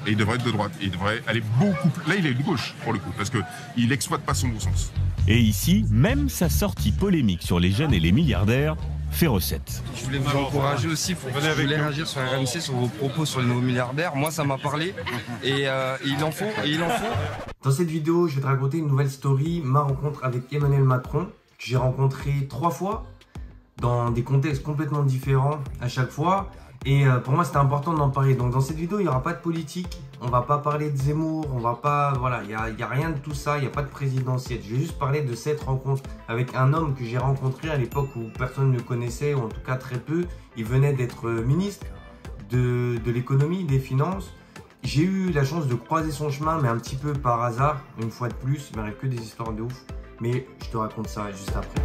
Et il devrait être de droite. Il devrait aller beaucoup plus... Là, il est de gauche, pour le coup, parce qu'il n'exploite pas son bon sens. Et ici, même sa sortie polémique sur les jeunes et les milliardaires fait recette. Je voulais vous encourager aussi, je voulais réagir sur RMC, sur vos propos sur les nouveaux milliardaires. Moi, ça m'a parlé et il en faut, Dans cette vidéo, je vais te raconter une nouvelle story, ma rencontre avec Emmanuel Macron, que j'ai rencontré 3 fois, dans des contextes complètement différents à chaque fois. Et pour moi, c'était important d'en parler. Donc dans cette vidéo, il n'y aura pas de politique, on va pas parler de Zemmour, on va pas... Voilà, il y a rien de tout ça, il n'y a pas de présidentielle. Je vais juste parler de cette rencontre avec un homme que j'ai rencontré à l'époque où personne ne le connaissait, ou en tout cas très peu. Il venait d'être ministre de l'économie, des finances. J'ai eu la chance de croiser son chemin, mais un petit peu par hasard, une fois de plus. Il m'arrive que des histoires de ouf. Mais je te raconte ça juste après.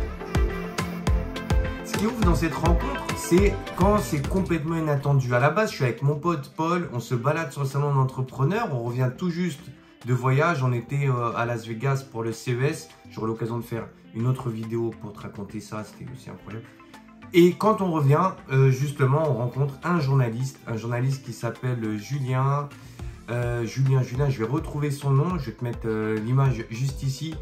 Ce qui est ouf dans cette rencontre, c'est quand c'est complètement inattendu. À la base, je suis avec mon pote Paul, on se balade sur le salon d'entrepreneurs, on revient tout juste de voyage. On était à Las Vegas pour le CES. J'aurai l'occasion de faire une autre vidéo pour te raconter ça, c'était aussi incroyable. Et quand on revient, justement, on rencontre un journaliste qui s'appelle Julien. Julien, je vais retrouver son nom, je vais te mettre l'image juste ici,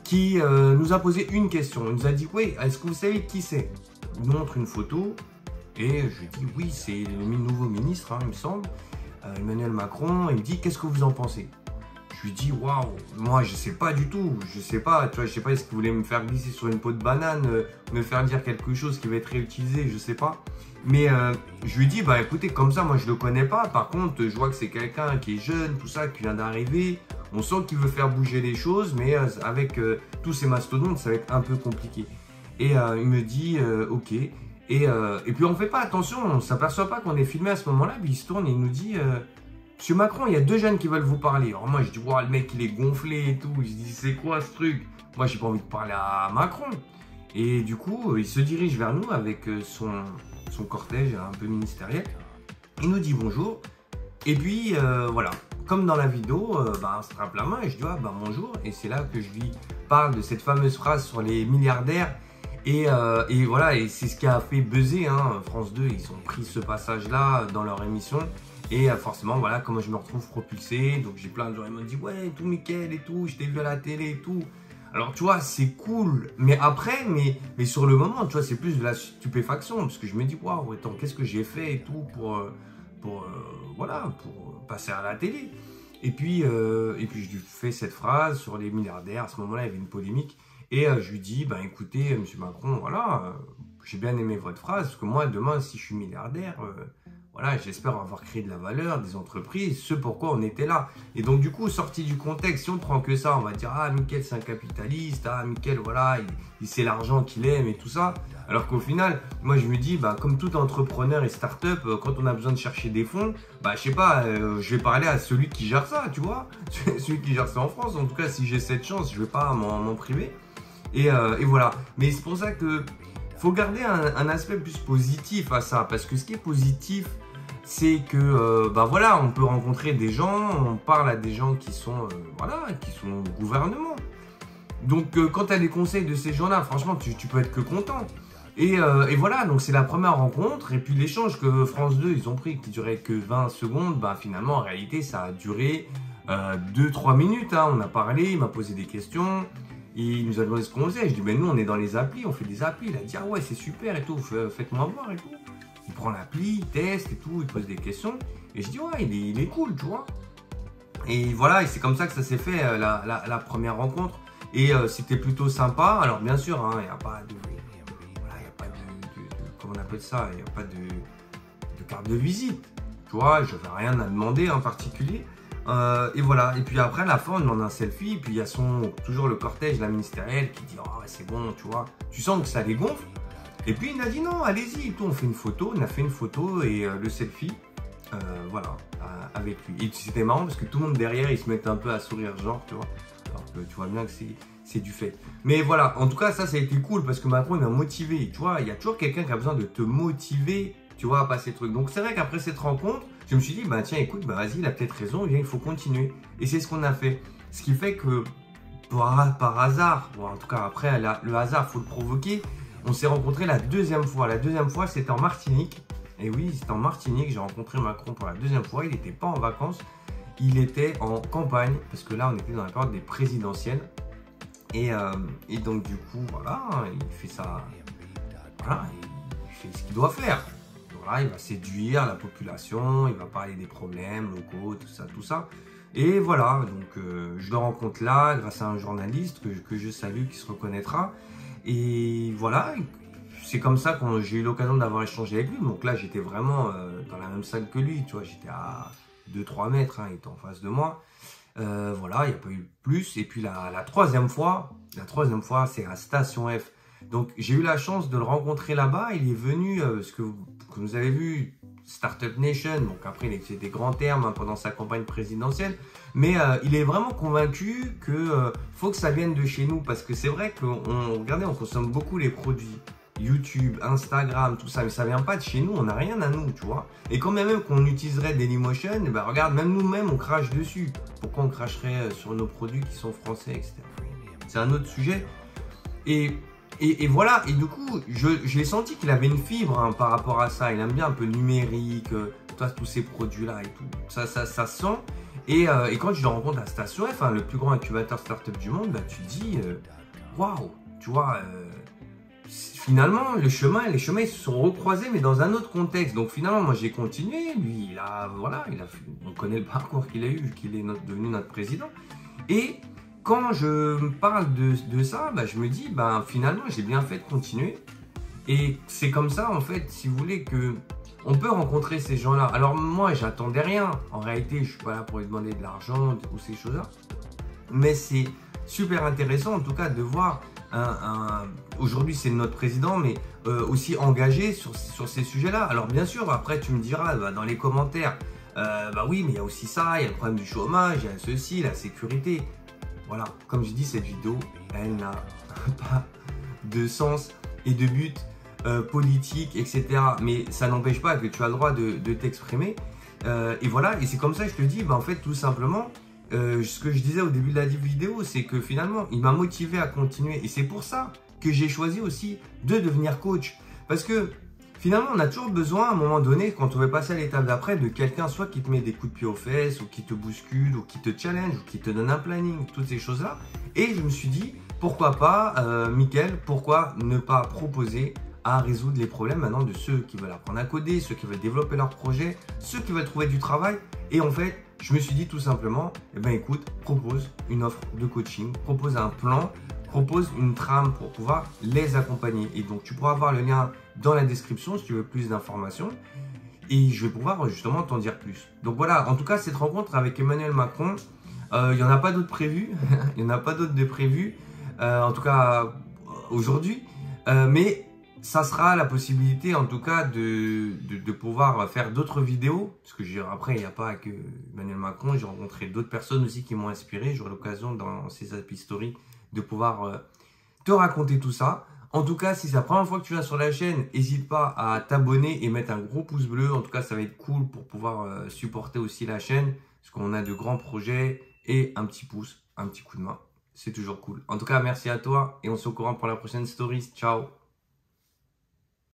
qui nous a posé une question. Il nous a dit, oui, est-ce que vous savez qui c'est? Il nous montre une photo et je lui dis, oui, c'est le nouveau ministre, hein, il me semble, Emmanuel Macron. Il me dit, qu'est-ce que vous en pensez? Je lui dis, waouh, moi je sais pas du tout, je sais pas, tu vois, je sais pas, est-ce que vous voulez me faire glisser sur une peau de banane, me faire dire quelque chose qui va être réutilisé, je sais pas. Mais je lui dis, bah écoutez, comme ça, moi je le connais pas. Par contre, je vois que c'est quelqu'un qui est jeune, tout ça, qui vient d'arriver. On sent qu'il veut faire bouger les choses, mais avec tous ces mastodontes, ça va être un peu compliqué. Et il me dit, ok. Et puis on fait pas attention, on s'aperçoit pas qu'on est filmé à ce moment-là. Puis il se tourne et il nous dit, Monsieur Macron, il y a 2 jeunes qui veulent vous parler. Alors moi je dis, wow, le mec il est gonflé et tout. Je dis, c'est quoi ce truc? Moi j'ai pas envie de parler à Macron. Et du coup, il se dirige vers nous avec son cortège un peu ministériel. Il nous dit bonjour. Et puis, voilà, comme dans la vidéo, on se frappe la main et je dis, ah, bonjour. Et c'est là que je lui parle de cette fameuse phrase sur les milliardaires. Et voilà, et c'est ce qui a fait buzzer, hein. France 2, ils ont pris ce passage-là dans leur émission. Et forcément, voilà, comment je me retrouve propulsé. Donc j'ai plein de gens qui m'ont dit, ouais, tout Mickaël et tout, je t'ai vu à la télé et tout. Alors, tu vois, c'est cool, mais après, mais sur le moment, tu vois, c'est plus de la stupéfaction, parce que je me dis, waouh, attends, qu'est-ce que j'ai fait et tout voilà, pour passer à la télé. Et puis je lui fais cette phrase sur les milliardaires. À ce moment-là, il y avait une polémique, et je lui dis, écoutez, monsieur Macron, voilà, j'ai bien aimé votre phrase, parce que moi, demain, si je suis milliardaire, voilà, j'espère avoir créé de la valeur, des entreprises, ce pourquoi on était là. Et donc, du coup, sorti du contexte, si on prend que ça, on va dire, ah, Mickaël, c'est un capitaliste, ah, Mickaël, voilà, il sait l'argent qu'il aime et tout ça. Alors qu'au final, moi, je me dis, comme tout entrepreneur et start-up, quand on a besoin de chercher des fonds, je sais pas, je vais parler à celui qui gère ça, tu vois, celui qui gère ça en France. En tout cas, si j'ai cette chance, je vais pas m'en priver. Et voilà. Mais c'est pour ça que faut garder un aspect plus positif à ça, parce que ce qui est positif, c'est que voilà, on peut rencontrer des gens, on parle à des gens qui sont qui sont au gouvernement. Donc quand tu as des conseils de ces gens-là, franchement, tu peux être que content. Et voilà, donc c'est la première rencontre. Et puis l'échange que France 2, ils ont pris, qui durait que 20 secondes, finalement, en réalité, ça a duré 2-3 minutes. Hein. On a parlé, il m'a posé des questions. Il nous a demandé ce qu'on faisait. Je dis, nous, on est dans les applis, on fait des applis. Il a dit, ah ouais, c'est super et tout, faites-moi voir et tout. Il prend l'appli, il teste et tout, il pose des questions. Et je dis, ouais, il est cool, tu vois. Et voilà, et c'est comme ça que ça s'est fait, la première rencontre. Et c'était plutôt sympa. Alors, bien sûr, il n'y a pas de... Voilà, il n'y a pas de... Comment on appelle ça? Il n'y a pas de carte de visite. Tu vois, je n'avais rien à demander en particulier. Et voilà. Et puis après, à la fin, on demande un selfie. Et puis, il y a toujours le cortège, la ministérielle, qui dit, oh, c'est bon, tu vois. Tu sens que ça les gonfle. Et puis il a dit non, allez-y, on fait une photo, on a fait une photo et le selfie, voilà, avec lui. Et c'était marrant parce que tout le monde derrière, il se mettait un peu à sourire, genre, tu vois. Alors que tu vois bien que c'est du fait. Mais voilà, en tout cas, ça a été cool parce que Macron, il m'a motivé. Tu vois, il y a toujours quelqu'un qui a besoin de te motiver, tu vois, à passer le truc. Donc c'est vrai qu'après cette rencontre, je me suis dit, tiens, écoute, vas-y, il a peut-être raison, il faut continuer. Et c'est ce qu'on a fait. Ce qui fait que, par hasard, bon, en tout cas, après, le hasard, il faut le provoquer. On s'est rencontrés la 2e fois. La 2e fois, c'était en Martinique. Et oui, c'était en Martinique. J'ai rencontré Macron pour la 2e fois. Il n'était pas en vacances. il était en campagne, parce que là, on était dans la période des présidentielles. Et donc, du coup, voilà, il fait ça, voilà, il fait ce qu'il doit faire. Voilà, il va séduire la population, il va parler des problèmes locaux, tout ça. Et voilà, donc je le rencontre là, grâce à un journaliste que je salue, qui se reconnaîtra. Et voilà, c'est comme ça que j'ai eu l'occasion d'avoir échangé avec lui. Donc là, j'étais vraiment dans la même salle que lui, tu vois, j'étais à 2-3 mètres, hein, il était en face de moi. Voilà, il n'y a pas eu plus. Et puis la troisième fois, c'est à Station F. Donc j'ai eu la chance de le rencontrer là-bas. Il est venu, parce que vous avez vu, Startup Nation, donc après il a utilisé des grands termes, hein, pendant sa campagne présidentielle, mais il est vraiment convaincu que faut que ça vienne de chez nous, parce que c'est vrai regardez, on consomme beaucoup les produits YouTube, Instagram, tout ça, mais ça vient pas de chez nous, on n'a rien à nous, tu vois. Et quand même qu'on utiliserait Dailymotion, ben regarde, même nous-mêmes on crache dessus. Pourquoi on cracherait sur nos produits qui sont français, etc. C'est un autre sujet. Et voilà, et du coup, j'ai senti qu'il avait une fibre, hein, par rapport à ça. Il aime bien un peu numérique, tous ces produits-là et tout. Ça sent. Et quand je le rencontre à Station F, hein, le plus grand incubateur startup du monde, bah, tu te dis, waouh, tu vois, finalement, les chemins ils se sont recroisés, mais dans un autre contexte. Donc finalement, moi j'ai continué. Lui, on connaît le parcours qu'il a eu, vu qu'il est devenu notre président. Et quand je parle de ça, bah, je me dis, bah, finalement, j'ai bien fait de continuer. Et c'est comme ça, en fait, si vous voulez, que on peut rencontrer ces gens-là. Alors moi, j'attendais rien. En réalité, je suis pas là pour lui demander de l'argent ou ces choses-là. Mais c'est super intéressant, en tout cas, de voir aujourd'hui, c'est notre président, mais aussi engagé sur ces sujets-là. Alors bien sûr, après, tu me diras, bah, dans les commentaires, bah oui, mais il y a aussi ça, il y a le problème du chômage, il y a ceci, la sécurité. Voilà, comme je dis, cette vidéo, elle n'a pas de sens et de but politique, etc. Mais ça n'empêche pas que tu as le droit de t'exprimer. Et voilà, et c'est comme ça que je te dis, bah, en fait, tout simplement, ce que je disais au début de la vidéo, c'est que finalement, il m'a motivé à continuer. Et c'est pour ça que j'ai choisi aussi de devenir coach. Parce que finalement, on a toujours besoin, à un moment donné, quand on veut passer à l'étape d'après, de quelqu'un soit qui te met des coups de pied aux fesses, ou qui te bouscule, ou qui te challenge, ou qui te donne un planning, toutes ces choses-là. Et je me suis dit, pourquoi pas, Mickaël, pourquoi ne pas proposer à résoudre les problèmes maintenant de ceux qui veulent apprendre à coder, ceux qui veulent développer leur projet, ceux qui veulent trouver du travail. Et en fait, je me suis dit tout simplement, eh ben écoute, propose une offre de coaching, propose un plan, propose une trame pour pouvoir les accompagner. Et donc, tu pourras avoir le lien dans la description si tu veux plus d'informations. Et je vais pouvoir justement t'en dire plus. Donc voilà, en tout cas, cette rencontre avec Emmanuel Macron, il n'y en a pas d'autres prévus. Il n'y en a pas d'autres de prévus, en tout cas aujourd'hui. Mais ça sera la possibilité, en tout cas, de pouvoir faire d'autres vidéos. Parce que après, il n'y a pas que Emmanuel Macron. J'ai rencontré d'autres personnes aussi qui m'ont inspiré. J'aurai l'occasion dans ces Happy Stories de pouvoir te raconter tout ça. En tout cas, si c'est la première fois que tu viens sur la chaîne, n'hésite pas à t'abonner et mettre un gros pouce bleu. En tout cas, ça va être cool pour pouvoir supporter aussi la chaîne. Parce qu'on a de grands projets et un petit pouce, un petit coup de main. C'est toujours cool. En tout cas, merci à toi et on se revoit pour la prochaine story. Ciao!